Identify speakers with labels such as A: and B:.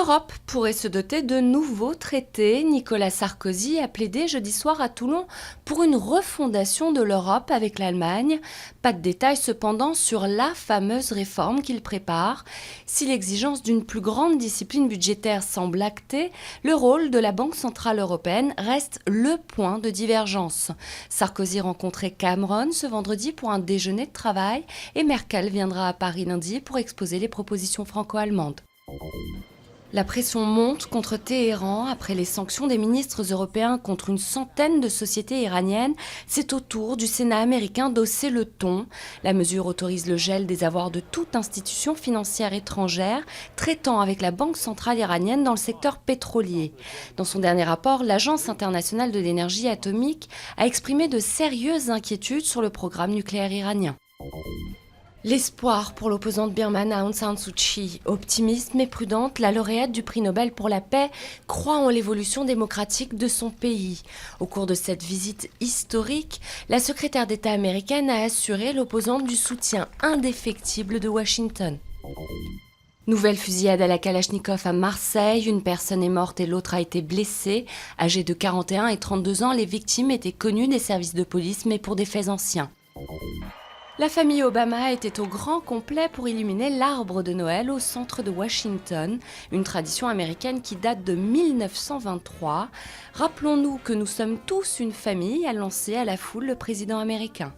A: L'Europe pourrait se doter de nouveaux traités. Nicolas Sarkozy a plaidé jeudi soir à Toulon pour une refondation de l'Europe avec l'Allemagne. Pas de détails cependant sur la fameuse réforme qu'il prépare. Si l'exigence d'une plus grande discipline budgétaire semble actée, le rôle de la Banque centrale européenne reste le point de divergence. Sarkozy rencontrait Cameron ce vendredi pour un déjeuner de travail et Merkel viendra à Paris lundi pour exposer les propositions franco-allemandes. La pression monte contre Téhéran après les sanctions des ministres européens contre une centaine de sociétés iraniennes. C'est au tour du Sénat américain d'hausser le ton. La mesure autorise le gel des avoirs de toute institution financière étrangère traitant avec la Banque centrale iranienne dans le secteur pétrolier. Dans son dernier rapport, l'Agence internationale de l'énergie atomique a exprimé de sérieuses inquiétudes sur le programme nucléaire iranien. L'espoir pour l'opposante birmane Aung San Suu Kyi. Optimiste mais prudente, la lauréate du prix Nobel pour la paix croit en l'évolution démocratique de son pays. Au cours de cette visite historique, la secrétaire d'État américaine a assuré l'opposante du soutien indéfectible de Washington. Nouvelle fusillade à la Kalachnikov à Marseille, une personne est morte et l'autre a été blessée. Âgées de 41 et 32 ans, les victimes étaient connues des services de police mais pour des faits anciens. La famille Obama était au grand complet pour illuminer l'arbre de Noël au centre de Washington, une tradition américaine qui date de 1923. Rappelons-nous que nous sommes tous une famille, a lancé à la foule le président américain.